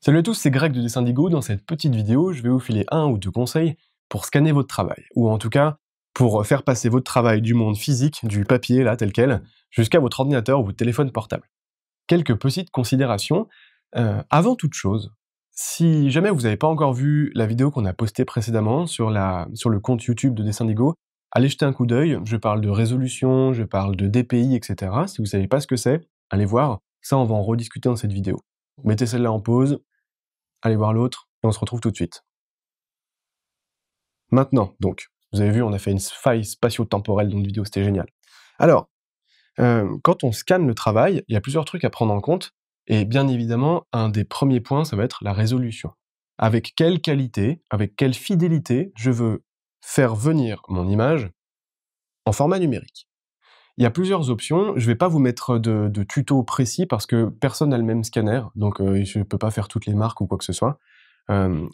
Salut à tous, c'est Greg de Dessindigo. Dans cette petite vidéo, je vais vous filer un ou deux conseils pour scanner votre travail, ou en tout cas pour faire passer votre travail du monde physique, du papier là tel quel, jusqu'à votre ordinateur ou votre téléphone portable. Quelques petites considérations. Avant toute chose, si jamais vous n'avez pas encore vu la vidéo qu'on a postée précédemment sur le compte YouTube de Dessindigo, allez jeter un coup d'œil. Je parle de résolution, je parle de DPI, etc. Si vous savez pas ce que c'est, allez voir. Ça, on va en rediscuter dans cette vidéo. Mettez celle-là en pause, allez voir l'autre, et on se retrouve tout de suite. Maintenant, donc, vous avez vu, on a fait une faille spatio-temporelle dans une vidéo, c'était génial. Alors, quand on scanne le travail, il y a plusieurs trucs à prendre en compte, et bien évidemment, un des premiers points, ça va être la résolution. Avec quelle qualité, avec quelle fidélité je veux faire venir mon image en format numérique. Il y a plusieurs options, je ne vais pas vous mettre de tuto précis parce que personne n'a le même scanner, donc je ne peux pas faire toutes les marques ou quoi que ce soit.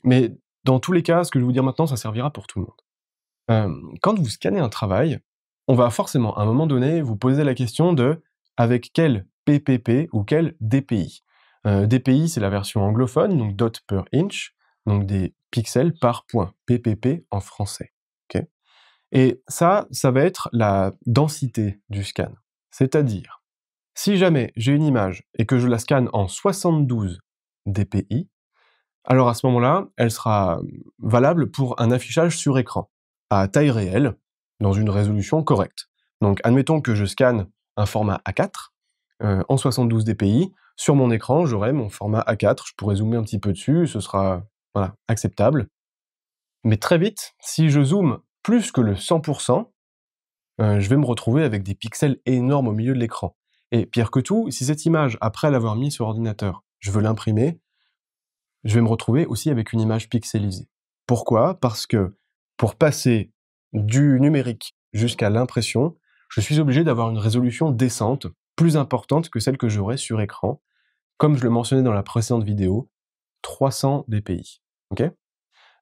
Mais dans tous les cas, ce que je vais vous dire maintenant, ça servira pour tout le monde. Quand vous scannez un travail, on va forcément, à un moment donné, vous poser la question de avec quel PPP ou quel DPI. DPI, c'est la version anglophone, donc dot per inch, donc des pixels par point, PPP en français. Okay, et ça va être la densité du scan. C'est-à-dire, si jamais j'ai une image et que je la scanne en 72 dpi, alors à ce moment-là, elle sera valable pour un affichage sur écran, à taille réelle, dans une résolution correcte. Donc admettons que je scanne un format A4, en 72 dpi, sur mon écran, j'aurai mon format A4, je pourrais zoomer un petit peu dessus, ce sera voilà, acceptable. Mais très vite, si je zoome plus que le 100%, je vais me retrouver avec des pixels énormes au milieu de l'écran. Et pire que tout, si cette image, après l'avoir mise sur ordinateur, je veux l'imprimer, je vais me retrouver aussi avec une image pixelisée. Pourquoi? Parce que pour passer du numérique jusqu'à l'impression, je suis obligé d'avoir une résolution décente, plus importante que celle que j'aurais sur écran, comme je le mentionnais dans la précédente vidéo, 300 dpi. Okay,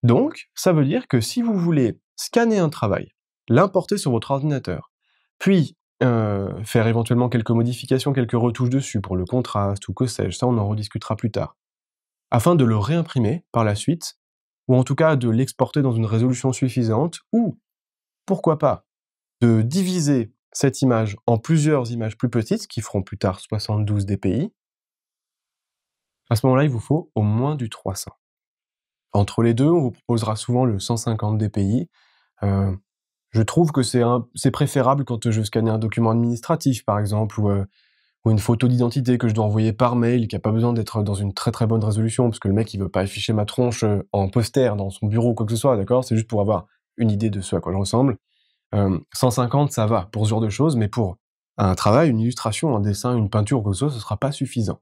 donc, ça veut dire que si vous voulez scanner un travail, l'importer sur votre ordinateur, puis faire éventuellement quelques modifications, quelques retouches dessus pour le contraste ou que sais-je, ça on en rediscutera plus tard, afin de le réimprimer par la suite, ou en tout cas de l'exporter dans une résolution suffisante, ou, pourquoi pas, de diviser cette image en plusieurs images plus petites, qui feront plus tard 72 dpi, à ce moment-là, il vous faut au moins du 300. Entre les deux, on vous proposera souvent le 150 dpi. Je trouve que c'est préférable quand je scannais un document administratif, par exemple, ou une photo d'identité que je dois envoyer par mail, qui n'a pas besoin d'être dans une très très bonne résolution, parce que le mec il veut pas afficher ma tronche en poster dans son bureau ou quoi que ce soit, d'accord? C'est juste pour avoir une idée de ce à quoi je ressemble. 150, ça va pour ce genre de choses, mais pour un travail, une illustration, un dessin, une peinture ou quoi que ce soit, ce sera pas suffisant.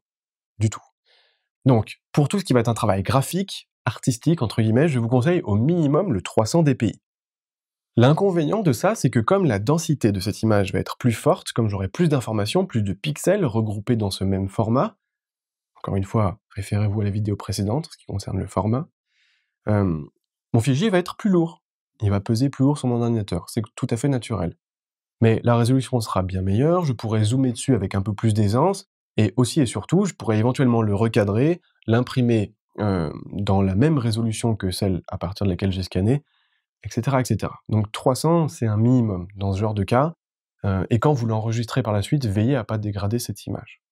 Du tout. Donc, pour tout ce qui va être un travail graphique, artistique, entre guillemets, je vous conseille au minimum le 300 dpi. L'inconvénient de ça, c'est que comme la densité de cette image va être plus forte, comme j'aurai plus d'informations, plus de pixels regroupés dans ce même format, encore une fois, référez-vous à la vidéo précédente, en ce qui concerne le format, mon fichier va être plus lourd. Il va peser plus lourd sur mon ordinateur, c'est tout à fait naturel. Mais la résolution sera bien meilleure, je pourrai zoomer dessus avec un peu plus d'aisance, et aussi et surtout, je pourrais éventuellement le recadrer, l'imprimer dans la même résolution que celle à partir de laquelle j'ai scanné, etc., etc. Donc 300, c'est un minimum dans ce genre de cas, et quand vous l'enregistrez par la suite, veillez à pas dégrader cette image.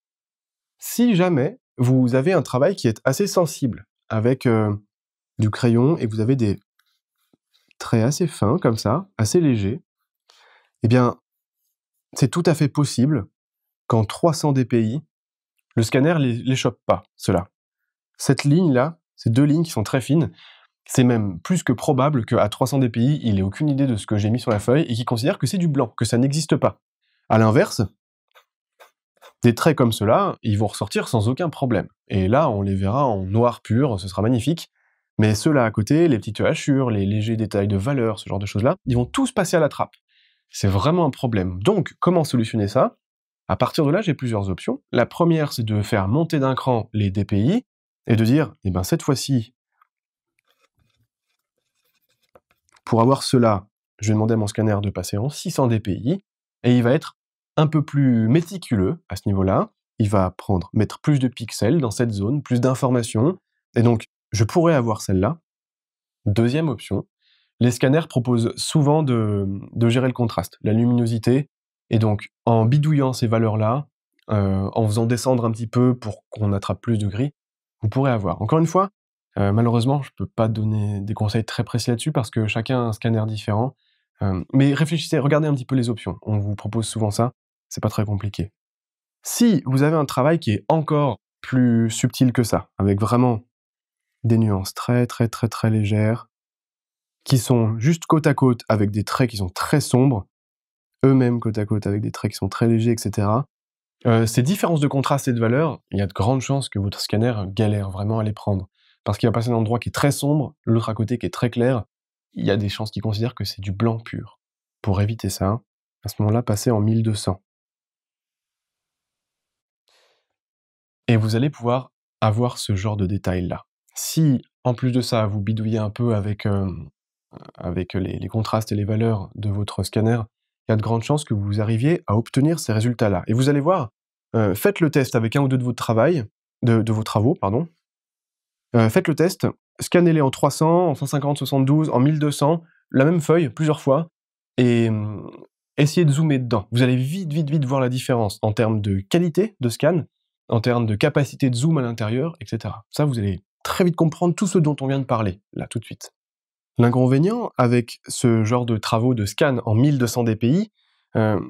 Si jamais vous avez un travail qui est assez sensible, avec du crayon, et vous avez des traits assez fins, comme ça, assez légers, eh bien, c'est tout à fait possible qu'en 300 dpi, le scanner les chope pas, ceux-là. Cette ligne-là, ces deux lignes qui sont très fines, c'est même plus que probable qu'à 300 dpi, il ait aucune idée de ce que j'ai mis sur la feuille et qu'il considère que c'est du blanc, que ça n'existe pas. À l'inverse, des traits comme ceux-là, ils vont ressortir sans aucun problème. Et là, on les verra en noir pur, ce sera magnifique. Mais ceux-là à côté, les petites hachures, les légers détails de valeur, ce genre de choses-là, ils vont tous passer à la trappe. C'est vraiment un problème. Donc, comment solutionner ça? À partir de là, j'ai plusieurs options. La première, c'est de faire monter d'un cran les DPI et de dire, eh ben cette fois-ci, pour avoir cela, je vais demander à mon scanner de passer en 600 dpi, et il va être un peu plus méticuleux à ce niveau-là. Il va mettre plus de pixels dans cette zone, plus d'informations, Et donc, je pourrais avoir celle-là. Deuxième option, les scanners proposent souvent de gérer le contraste, la luminosité, et donc en bidouillant ces valeurs-là, en faisant descendre un petit peu pour qu'on attrape plus de gris, vous pourrez avoir. Encore une fois, malheureusement, je peux pas donner des conseils très précis là-dessus parce que chacun a un scanner différent, mais réfléchissez, regardez un petit peu les options. On vous propose souvent ça, c'est pas très compliqué. Si vous avez un travail qui est encore plus subtil que ça, avec vraiment des nuances très, très, très, très légères, qui sont juste côte à côte avec des traits qui sont très sombres, eux-mêmes côte à côte avec des traits qui sont très légers, et cetera. Ces différences de contraste et de valeur, il y a de grandes chances que votre scanner galère vraiment à les prendre. Parce qu'il va passer d'un endroit qui est très sombre, l'autre à côté qui est très clair, il y a des chances qu'il considère que c'est du blanc pur. Pour éviter ça, à ce moment-là, passez en 1200. Et vous allez pouvoir avoir ce genre de détails-là. Si, en plus de ça, vous bidouillez un peu avec les contrastes et les valeurs de votre scanner, il y a de grandes chances que vous arriviez à obtenir ces résultats-là. Et vous allez voir, faites le test avec un ou deux de vos travaux, pardon. Faites le test, scannez-les en 300, en 150, 72, en 1200, la même feuille, plusieurs fois, et essayez de zoomer dedans. Vous allez vite, vite, vite voir la différence en termes de qualité de scan, en termes de capacité de zoom à l'intérieur, etc. Ça, vous allez très vite comprendre tout ce dont on vient de parler, là, tout de suite. L'inconvénient avec ce genre de travaux de scan en 1200 dpi,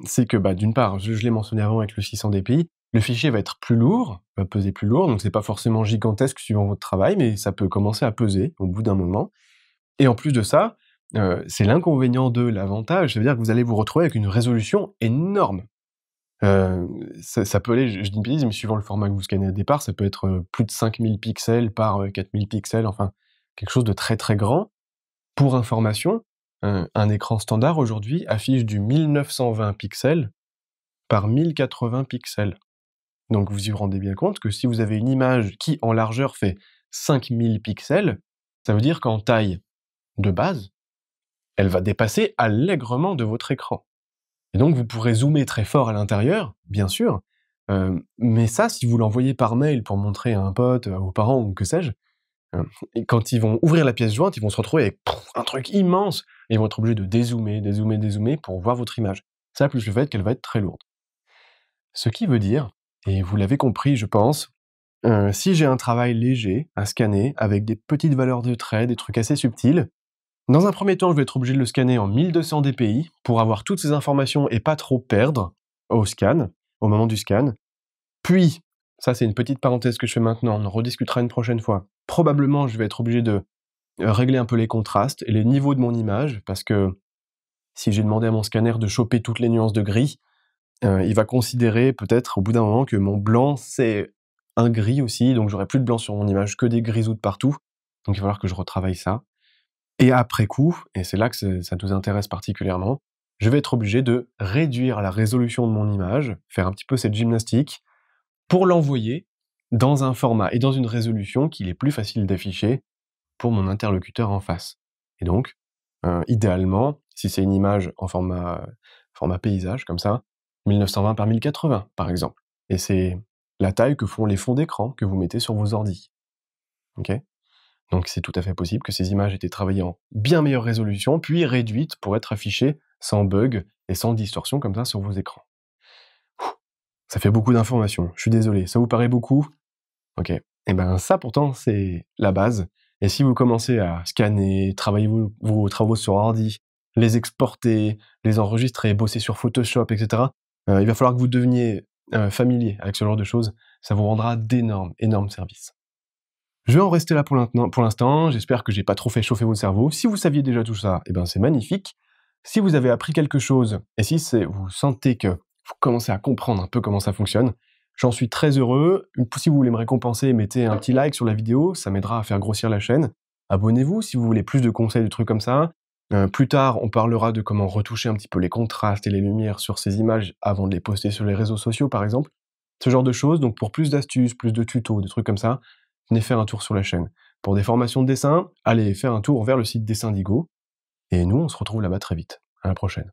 c'est que, d'une part, je l'ai mentionné avant avec le 600 dpi, le fichier va être plus lourd, va peser plus lourd, donc c'est pas forcément gigantesque suivant votre travail, mais ça peut commencer à peser au bout d'un moment. Et en plus de ça, c'est l'inconvénient de l'avantage, ça veut dire que vous allez vous retrouver avec une résolution énorme. Ça peut aller, je dis une bêtise, mais suivant le format que vous scannez au départ, ça peut être, plus de 5000 pixels par, 4000 pixels, enfin, quelque chose de très, très grand. Pour information, un écran standard aujourd'hui affiche du 1920 pixels par 1080 pixels. Donc vous y rendez bien compte que si vous avez une image qui, en largeur, fait 5000 pixels, ça veut dire qu'en taille de base, elle va dépasser allègrement de votre écran. Et donc vous pourrez zoomer très fort à l'intérieur, bien sûr, mais ça, si vous l'envoyez par mail pour montrer à un pote, à vos parents ou que sais-je, et quand ils vont ouvrir la pièce jointe, ils vont se retrouver avec un truc immense, et ils vont être obligés de dézoomer, dézoomer, dézoomer pour voir votre image. Ça, plus le fait qu'elle va être très lourde. Ce qui veut dire, et vous l'avez compris, je pense, si j'ai un travail léger à scanner, avec des petites valeurs de traits, des trucs assez subtils, dans un premier temps, je vais être obligé de le scanner en 1200 dpi pour avoir toutes ces informations et pas trop perdre au scan, au moment du scan. Puis, ça c'est une petite parenthèse que je fais maintenant, on en rediscutera une prochaine fois. Probablement, je vais être obligé de régler un peu les contrastes et les niveaux de mon image, parce que si j'ai demandé à mon scanner de choper toutes les nuances de gris, il va considérer peut-être au bout d'un moment que mon blanc c'est un gris aussi, donc j'aurai plus de blanc sur mon image, que des grisous de partout. Donc il va falloir que je retravaille ça. Et après coup, et c'est là que ça nous intéresse particulièrement, je vais être obligé de réduire la résolution de mon image, faire un petit peu cette gymnastique, pour l'envoyer dans un format et dans une résolution qu'il est plus facile d'afficher pour mon interlocuteur en face. Et donc, idéalement, si c'est une image en format paysage comme ça, 1920 par 1080 par exemple. Et c'est la taille que font les fonds d'écran que vous mettez sur vos ordis. OK? Donc c'est tout à fait possible que ces images aient été travaillées en bien meilleure résolution, puis réduites pour être affichées sans bug et sans distorsion comme ça sur vos écrans. Ça fait beaucoup d'informations, je suis désolé, ça vous paraît beaucoup? OK. Et ça pourtant c'est la base, et si vous commencez à scanner, travailler vos travaux sur ordi, les exporter, les enregistrer, bosser sur Photoshop, et cetera, il va falloir que vous deveniez, familier avec ce genre de choses, ça vous rendra d'énormes, énormes services. Je vais en rester là pour l'instant, j'espère que j'ai pas trop fait chauffer votre cerveau. Si vous saviez déjà tout ça, c'est magnifique. Si vous avez appris quelque chose, et si vous sentez que vous commencez à comprendre un peu comment ça fonctionne, j'en suis très heureux. Si vous voulez me récompenser, mettez un petit like sur la vidéo, ça m'aidera à faire grossir la chaîne. Abonnez-vous si vous voulez plus de conseils, de trucs comme ça. Plus tard, on parlera de comment retoucher un petit peu les contrastes et les lumières sur ces images avant de les poster sur les réseaux sociaux, par exemple. Ce genre de choses, donc pour plus d'astuces, plus de tutos, de trucs comme ça, venez faire un tour sur la chaîne. Pour des formations de dessin, allez faire un tour vers le site Dessindigo. Et nous, on se retrouve là-bas très vite. À la prochaine.